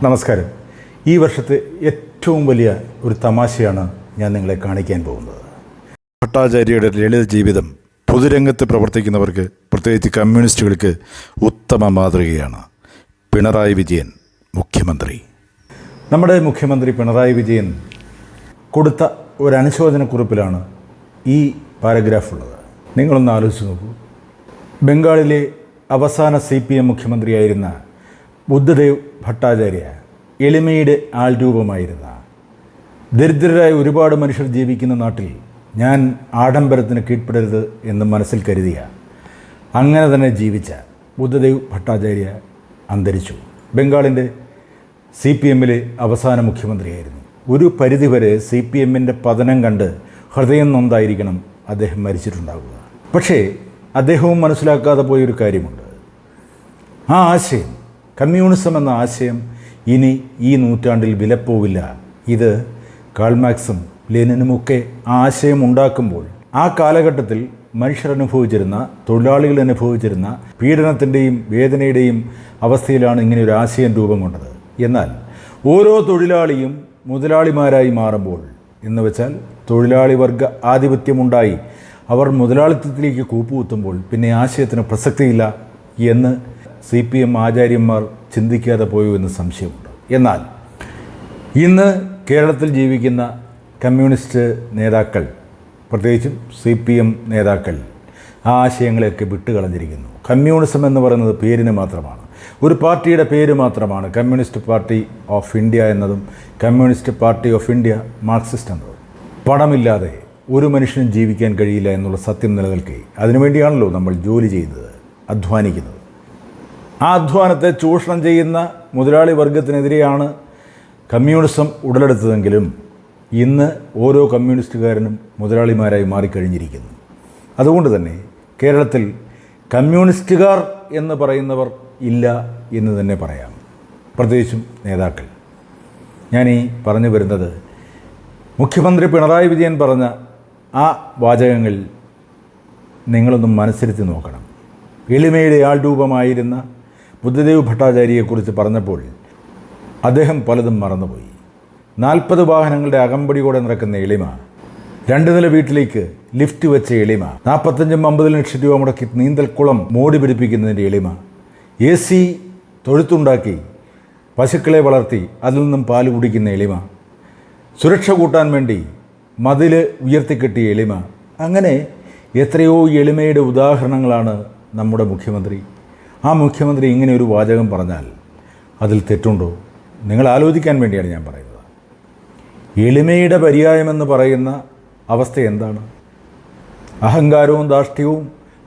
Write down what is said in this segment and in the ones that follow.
നമസ്കാരം. ഈ വർഷത്തെ ഏറ്റവും വലിയ ഒരു തമാശയാണ് ഞാൻ നിങ്ങളെ കാണിക്കാൻ പോകുന്നത്. ഭട്ടാചാര്യയുടെ ലളിത ജീവിതം പൊതുരംഗത്ത് പ്രവർത്തിക്കുന്നവർക്ക്, പ്രത്യേകിച്ച് കമ്മ്യൂണിസ്റ്റുകൾക്ക് ഉത്തമ മാതൃകയാണ്. പിണറായി വിജയൻ മുഖ്യമന്ത്രി. നമ്മുടെ മുഖ്യമന്ത്രി പിണറായി വിജയൻ കൊടുത്ത ഒരു അനുശോചനക്കുറിപ്പിലാണ് ഈ പാരഗ്രാഫ് ഉള്ളത്. നിങ്ങളൊന്ന് ആലോചിച്ച് നോക്കൂ. ബംഗാളിലെ അവസാന CPM മുഖ്യമന്ത്രിയായിരുന്ന ബുദ്ധദേവ് ഭട്ടാചാര്യ എളിമയുടെ ആൾരൂപമായിരുന്ന, ദരിദ്രരായ ഒരുപാട് മനുഷ്യർ ജീവിക്കുന്ന നാട്ടിൽ ഞാൻ ആഡംബരത്തിന് കീഴ്പ്പെടരുത് എന്ന് മനസ്സിൽ കരുതിയ, അങ്ങനെ തന്നെ ജീവിച്ച ബുദ്ധദേവ് ഭട്ടാചാര്യ അന്തരിച്ചു. ബംഗാളിൻ്റെ CPMലെ അവസാന മുഖ്യമന്ത്രിയായിരുന്നു. ഒരു പരിധിവരെ CPMൻ്റെ പതനം കണ്ട് ഹൃദയം നൊന്തായിരിക്കണം അദ്ദേഹം മരിച്ചിട്ടുണ്ടാവുക. പക്ഷേ അദ്ദേഹവും മനസ്സിലാക്കാതെ പോയൊരു കാര്യമുണ്ട്. ആ ആശയം, കമ്മ്യൂണിസം എന്ന ആശയം ഇനി ഈ നൂറ്റാണ്ടിൽ വിലപ്പോവില്ല. ഇത് കാൾമാക്സും ലെനിനുമൊക്കെ ആ ആശയം ഉണ്ടാക്കുമ്പോൾ ആ കാലഘട്ടത്തിൽ മനുഷ്യർ അനുഭവിച്ചിരുന്ന, തൊഴിലാളികൾ അനുഭവിച്ചിരുന്ന പീഡനത്തിൻ്റെയും വേദനയുടെയും അവസ്ഥയിലാണ് ഇങ്ങനെ ഒരു ആശയം രൂപം കൊണ്ടത്. എന്നാൽ ഓരോ തൊഴിലാളിയും മുതലാളിമാരായി മാറുമ്പോൾ, എന്ന് വെച്ചാൽ തൊഴിലാളി വർഗ ആധിപത്യമുണ്ടായി അവർ മുതലാളിത്തത്തിലേക്ക് കൂപ്പുകുത്തുമ്പോൾ പിന്നെ ആശയത്തിന് പ്രസക്തിയില്ല എന്ന് CPM ആചാര്യന്മാർ ചിന്തിക്കാതെ പോയോ എന്ന് സംശയമുണ്ട്. എന്നാൽ ഇന്ന് കേരളത്തിൽ ജീവിക്കുന്ന കമ്മ്യൂണിസ്റ്റ് നേതാക്കൾ, പ്രത്യേകിച്ചും CPM നേതാക്കൾ, ആ ആശയങ്ങളെയൊക്കെ വിട്ടുകളഞ്ഞിരിക്കുന്നു. കമ്മ്യൂണിസം എന്ന് പറയുന്നത് പേരിന് മാത്രമാണ്, ഒരു പാർട്ടിയുടെ പേര് മാത്രമാണ്. കമ്മ്യൂണിസ്റ്റ് പാർട്ടി ഓഫ് ഇന്ത്യ എന്നതും communist party of India Marxist എന്നതും. പണമില്ലാതെ ഒരു മനുഷ്യനും ജീവിക്കാൻ കഴിയില്ല എന്നുള്ള സത്യം നിലനിൽക്കെ അതിനുവേണ്ടിയാണല്ലോ നമ്മൾ ജോലി ചെയ്യുന്നത്, അധ്വാനിക്കുന്നത്. ആ അധ്വാനത്തെ ചൂഷണം ചെയ്യുന്ന മുതലാളി വർഗത്തിനെതിരെയാണ് കമ്മ്യൂണിസം ഉടലെടുത്തതെങ്കിലും ഇന്ന് ഓരോ കമ്മ്യൂണിസ്റ്റുകാരനും മുതലാളിമാരായി മാറിക്കഴിഞ്ഞിരിക്കുന്നു. അതുകൊണ്ട് തന്നെ കേരളത്തിൽ കമ്മ്യൂണിസ്റ്റുകാർ എന്ന് പറയുന്നവർ ഇല്ല എന്ന് തന്നെ പറയാം, പ്രത്യേകിച്ചും നേതാക്കൾ. ഞാനീ പറഞ്ഞു വരുന്നത് മുഖ്യമന്ത്രി പിണറായി വിജയൻ പറഞ്ഞ ആ വാചകങ്ങൾ നിങ്ങളൊന്നും മനസ്സിരുത്തി നോക്കണം. എളിമയുടെ ആൾരൂപമായിരുന്ന ബുദ്ധദേവ് ഭട്ടാചാര്യയെക്കുറിച്ച് പറഞ്ഞപ്പോൾ അദ്ദേഹം പലതും മറന്നുപോയി. 40 വാഹനങ്ങളുടെ അകമ്പടിയോടെ നടക്കുന്ന എളിമ, 2 നില വീട്ടിലേക്ക് ലിഫ്റ്റ് വെച്ച എളിമ, 45-50 ലക്ഷം രൂപ മുടക്കി നീന്തൽക്കുളം മോടി പിടിപ്പിക്കുന്നതിൻ്റെ എളിമ, AC തൊഴുത്തുണ്ടാക്കി പശുക്കളെ വളർത്തി അതിൽ നിന്നും പാല് കുടിക്കുന്ന എളിമ, സുരക്ഷ കൂട്ടാൻ വേണ്ടി മതിൽ ഉയർത്തിക്കെട്ടിയ എളിമ, അങ്ങനെ എത്രയോ എളിമയുടെ ഉദാഹരണങ്ങളാണ് നമ്മുടെ മുഖ്യമന്ത്രി. ആ മുഖ്യമന്ത്രി ഇങ്ങനെ ഒരു വാചകം പറഞ്ഞാൽ അതിൽ തെറ്റുണ്ടോ? നിങ്ങൾ ആലോചിക്കാൻ വേണ്ടിയാണ് ഞാൻ പറയുന്നത്. എളിമയുടെ പര്യായമെന്ന് പറയുന്ന അവസ്ഥ എന്താണ്? അഹങ്കാരവും ധാർഷ്ട്യവും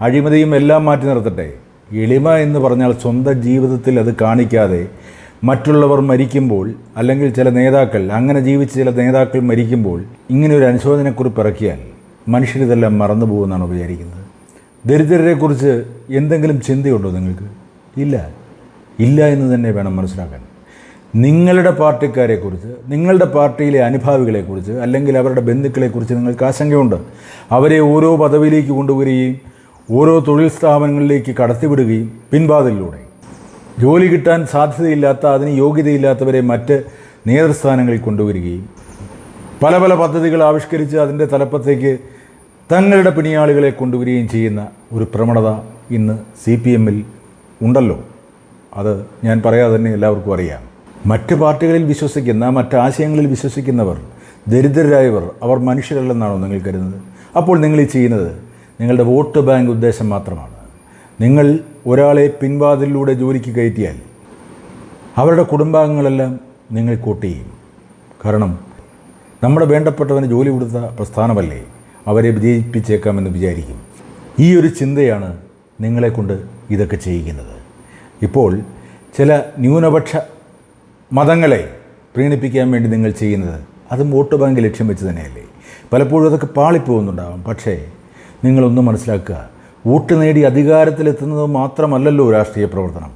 അഴിമതിയും എല്ലാം മാറ്റി നിർത്തട്ടെ. എളിമ എന്ന് പറഞ്ഞാൽ സ്വന്തം ജീവിതത്തിൽ അത് കാണിക്കാതെ മറ്റുള്ളവർ മരിക്കുമ്പോൾ, അല്ലെങ്കിൽ ചില നേതാക്കൾ, അങ്ങനെ ജീവിച്ച ചില നേതാക്കൾ മരിക്കുമ്പോൾ ഇങ്ങനെ ഒരു അനുശോചനക്കുറിപ്പ് ഇറക്കിയാൽ മനുഷ്യരിതെല്ലാം മറന്നു പോകുമെന്നാണ് വിചാരിക്കുന്നത്. ദരിദ്രരെക്കുറിച്ച് എന്തെങ്കിലും ചിന്തയുണ്ടോ നിങ്ങൾക്ക്? ഇല്ല എന്ന് തന്നെ വേണം മനസ്സിലാക്കാൻ. നിങ്ങളുടെ പാർട്ടിക്കാരെക്കുറിച്ച്, നിങ്ങളുടെ പാർട്ടിയിലെ അനുഭാവികളെക്കുറിച്ച്, അല്ലെങ്കിൽ അവരുടെ ബന്ധുക്കളെക്കുറിച്ച് നിങ്ങൾക്ക് ആശങ്കയുണ്ട്. അവരെ ഓരോ പദവിയിലേക്ക് കൊണ്ടുവരികയും ഓരോ തൊഴിൽ സ്ഥാപനങ്ങളിലേക്ക് കടത്തിവിടുകയും പിൻവാതിലൂടെ ജോലി കിട്ടാൻ സാധ്യതയില്ലാത്ത, അതിന് യോഗ്യതയില്ലാത്തവരെ മറ്റ് നേതൃസ്ഥാനങ്ങളിൽ കൊണ്ടുവരികയും പല പല പദ്ധതികൾ ആവിഷ്കരിച്ച് അതിൻ്റെ തലപ്പത്തേക്ക് തങ്ങളുടെ പിണിയാളുകളെ കൊണ്ടുവരികയും ചെയ്യുന്ന ഒരു പ്രവണത ഇന്ന് CPMൽ ഉണ്ടല്ലോ. അത് ഞാൻ പറയാതെ തന്നെ എല്ലാവർക്കും അറിയാം. മറ്റ് പാർട്ടികളിൽ വിശ്വസിക്കുന്ന, മറ്റ് ആശയങ്ങളിൽ വിശ്വസിക്കുന്നവർ, ദരിദ്രരായവർ, അവർ മനുഷ്യരല്ലെന്നാണോ നിങ്ങൾ കരുതുന്നത്? അപ്പോൾ നിങ്ങൾ ഈ ചെയ്യുന്നത് നിങ്ങളുടെ വോട്ട് ബാങ്ക് ഉദ്ദേശം മാത്രമാണ്. നിങ്ങൾ ഒരാളെ പിൻവാതിലൂടെ ജോലിക്ക് കയറ്റിയാൽ അവരുടെ കുടുംബാംഗങ്ങളെല്ലാം നിങ്ങൾ കൂട്ട് ചെയ്യും. കാരണം നമ്മുടെ വേണ്ടപ്പെട്ടവന് ജോലി കൊടുത്ത പ്രസ്ഥാനമല്ലേ, അവരെ വിജയിപ്പിച്ചേക്കാമെന്ന് വിചാരിക്കും. ഈ ഒരു ചിന്തയാണ് നിങ്ങളെക്കൊണ്ട് ഇതൊക്കെ ചെയ്യിക്കുന്നത്. ഇപ്പോൾ ചില ന്യൂനപക്ഷ മതങ്ങളെ പ്രീണിപ്പിക്കാൻ വേണ്ടി നിങ്ങൾ ചെയ്യുന്നത് അതും വോട്ട് ബാങ്ക് ലക്ഷ്യം വെച്ച് തന്നെയല്ലേ? പലപ്പോഴും അതൊക്കെ പാളിപ്പോകുന്നുണ്ടാകും. പക്ഷേ നിങ്ങളൊന്നും മനസ്സിലാക്കുക, വോട്ട് നേടി അധികാരത്തിലെത്തുന്നത് മാത്രമല്ലല്ലോ രാഷ്ട്രീയ പ്രവർത്തനം.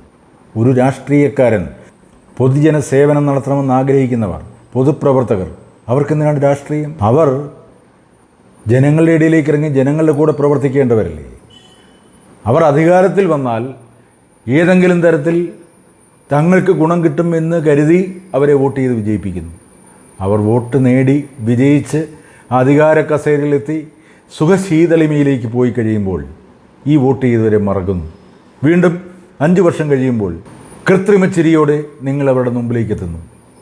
ഒരു രാഷ്ട്രീയക്കാരൻ, പൊതുജന സേവനം നടത്തണമെന്ന് ആഗ്രഹിക്കുന്നവർ, പൊതുപ്രവർത്തകർ, അവർക്കെന്തിനാണ് രാഷ്ട്രീയം? അവർ ജനങ്ങളുടെ ഇടയിലേക്ക് ഇറങ്ങി ജനങ്ങളുടെ കൂടെ പ്രവർത്തിക്കേണ്ടവരല്ലേ? അവർ അധികാരത്തിൽ വന്നാൽ ഏതെങ്കിലും തരത്തിൽ തങ്ങൾക്ക് ഗുണം കിട്ടും എന്ന് കരുതി അവരെ വോട്ട് ചെയ്ത് വിജയിപ്പിക്കുന്നു. അവർ വോട്ട് നേടി വിജയിച്ച് അധികാര കസേരയിലെത്തി സുഖശീതളിമയിലേക്ക് പോയി കഴിയുമ്പോൾ ഈ വോട്ട് ചെയ്തവരെ മറക്കുന്നു. വീണ്ടും 5 വർഷം കഴിയുമ്പോൾ കൃത്രിമ ചിരിയോടെ നിങ്ങൾ അവരുടെ മുമ്പിലേക്ക് എത്തുന്നു.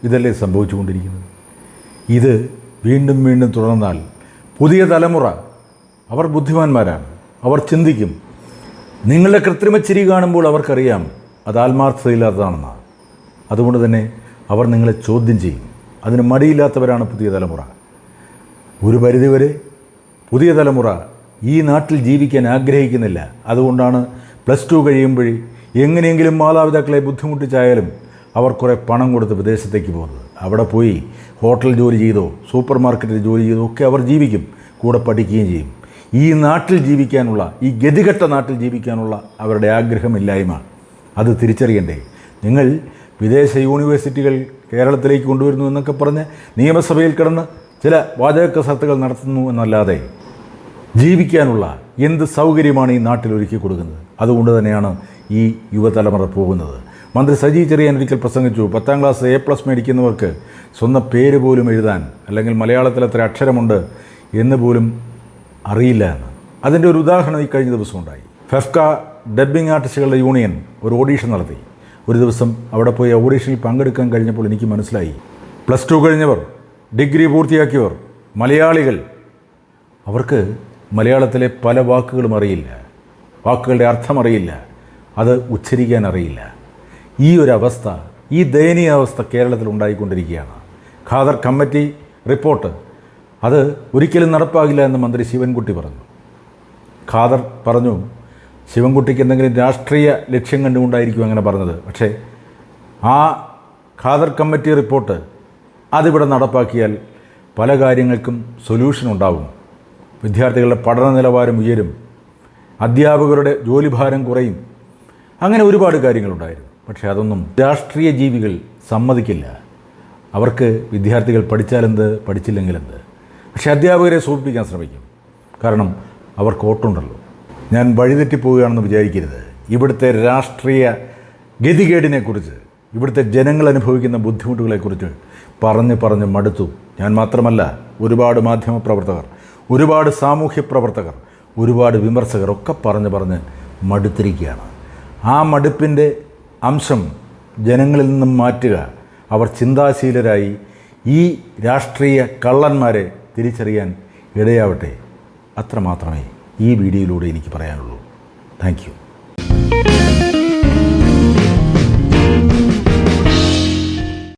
ഇതല്ലേ സംഭവിച്ചുകൊണ്ടിരിക്കുന്നത്? ഇത് വീണ്ടും വീണ്ടും തുടർന്നാൽ പുതിയ തലമുറ അവർ ബുദ്ധിമാന്മാരാണ്, അവർ ചിന്തിക്കും. നിങ്ങളുടെ കൃത്രിമ ചിരി കാണുമ്പോൾ അവർക്കറിയാം അത് ആത്മാർത്ഥതയില്ലാത്തതാണെന്നാണ്. അതുകൊണ്ട് തന്നെ അവർ നിങ്ങളെ ചോദ്യം ചെയ്യും. അതിന് മടിയില്ലാത്തവരാണ് പുതിയ തലമുറ. ഒരു പരിധിവരെ പുതിയ തലമുറ ഈ നാട്ടിൽ ജീവിക്കാൻ ആഗ്രഹിക്കുന്നില്ല. അതുകൊണ്ടാണ് +2 കഴിയുമ്പോൾ എങ്ങനെയെങ്കിലും മാതാപിതാക്കളെ ബുദ്ധിമുട്ടിച്ചായാലും അവർ കുറേ പണം കൊടുത്ത് വിദേശത്തേക്ക് പോകുന്നത്. അവിടെ പോയി ഹോട്ടൽ ജോലി ചെയ്തോ സൂപ്പർ മാർക്കറ്റിൽ ജോലി ചെയ്തോ ഒക്കെ അവർ ജീവിക്കും, കൂടെ പഠിക്കുകയും ചെയ്യും. ഈ നാട്ടിൽ ജീവിക്കാനുള്ള, ഈ ഗതികെട്ട നാട്ടിൽ ജീവിക്കാനുള്ള അവരുടെ ആഗ്രഹമില്ലായ്മ അത് തിരിച്ചറിയണ്ടേ? നിങ്ങൾ വിദേശ യൂണിവേഴ്സിറ്റികൾ കേരളത്തിലേക്ക് കൊണ്ടുവരുന്നു എന്നൊക്കെ പറഞ്ഞ് നിയമസഭയിൽ കിടന്ന് ചില വാചകക്കസർത്തുകൾ നടത്തുന്നു എന്നല്ലാതെ ജീവിക്കാനുള്ള എന്ത് സൗകര്യമാണ് ഈ നാട്ടിൽ ഒരുക്കി കൊടുക്കുന്നത്? അതുകൊണ്ട് തന്നെയാണ് ഈ യുവതലമുറ പോകുന്നത്. മന്ത്രി സജി ചെറിയാൻ ഒരിക്കൽ പ്രസംഗിച്ചു, 10ാം ക്ലാസ് A+ മേടിക്കുന്നവർക്ക് സ്വന്തം പേര് പോലും എഴുതാൻ, അല്ലെങ്കിൽ മലയാളത്തിൽ എത്ര അക്ഷരമുണ്ട് എന്ന് പോലും അറിയില്ല എന്ന്. അതിൻ്റെ ഒരു ഉദാഹരണം ഈ കഴിഞ്ഞ ദിവസം ഉണ്ടായി. ഫെഫ്ക ഡബ്ബിംഗ് ആർട്ടിസ്റ്റുകളുടെ യൂണിയൻ ഒരു ഓഡീഷൻ നടത്തി. ഒരു ദിവസം അവിടെ പോയി ഓഡീഷനിൽ പങ്കെടുക്കാൻ കഴിഞ്ഞപ്പോൾ എനിക്ക് മനസ്സിലായി, +2 കഴിഞ്ഞവർ, ഡിഗ്രി പൂർത്തിയാക്കിയവർ, മലയാളികൾ, അവർക്ക് മലയാളത്തിലെ പല വാക്കുകളും അറിയില്ല, വാക്കുകളുടെ അർത്ഥം അറിയില്ല, അത് ഉച്ചരിക്കാൻ അറിയില്ല. ഈ ഒരു അവസ്ഥ, ഈ ദയനീയ അവസ്ഥ കേരളത്തിൽ ഉണ്ടായിക്കൊണ്ടിരിക്കുകയാണ്. ഖാദർ കമ്മിറ്റി റിപ്പോർട്ട് അത് ഒരിക്കലും നടപ്പാകില്ല എന്ന് മന്ത്രി ശിവൻകുട്ടി പറഞ്ഞു. ഖാദർ പറഞ്ഞു, ശിവൻകുട്ടിക്ക് എന്തെങ്കിലും രാഷ്ട്രീയ ലക്ഷ്യം കണ്ടുകൊണ്ടായിരിക്കും അങ്ങനെ പറഞ്ഞത്. പക്ഷേ ആ ഖാദർ കമ്മിറ്റി റിപ്പോർട്ട് അതിവിടെ നടപ്പാക്കിയാൽ പല കാര്യങ്ങൾക്കും സൊല്യൂഷൻ ഉണ്ടാവും. വിദ്യാർത്ഥികളുടെ പഠന നിലവാരം ഉയരും, അധ്യാപകരുടെ ജോലിഭാരം കുറയും, അങ്ങനെ ഒരുപാട് കാര്യങ്ങളുണ്ടായിരുന്നു. പക്ഷേ അതൊന്നും രാഷ്ട്രീയ ജീവികൾ സമ്മതിക്കില്ല. അവർക്ക് വിദ്യാർത്ഥികൾ പഠിച്ചാലെന്ത്, പഠിച്ചില്ലെങ്കിലെന്ത്. പക്ഷേ അധ്യാപകരെ സൂചിപ്പിക്കാൻ ശ്രമിക്കും. കാരണം അവർക്ക് വോട്ടുണ്ടല്ലോ. ഞാൻ വഴിതെറ്റിപ്പോവുകയാണെന്ന് വിചാരിക്കരുത്. ഇവിടുത്തെ രാഷ്ട്രീയ ഗതികേടിനെക്കുറിച്ച്, ഇവിടുത്തെ ജനങ്ങൾ അനുഭവിക്കുന്ന ബുദ്ധിമുട്ടുകളെക്കുറിച്ച് പറഞ്ഞ് മടുത്തു. ഞാൻ മാത്രമല്ല, ഒരുപാട് മാധ്യമപ്രവർത്തകർ, ഒരുപാട് സാമൂഹ്യ പ്രവർത്തകർ, ഒരുപാട് വിമർശകർ ഒക്കെ പറഞ്ഞ് മടുത്തിരിക്കുകയാണ്. ആ മടുപ്പിൻ്റെ അംശം ജനങ്ങളിൽ നിന്നും മാറ്റുക, അവർ ചിന്താശീലരായി ഈ രാഷ്ട്രീയ കള്ളന്മാരെ തിരിച്ചറിയാൻ ഇടയാവട്ടെ. അത്രമാത്രമേ ഈ വീഡിയോയിലൂടെ എനിക്ക് പറയാനുള്ളൂ. Thank you.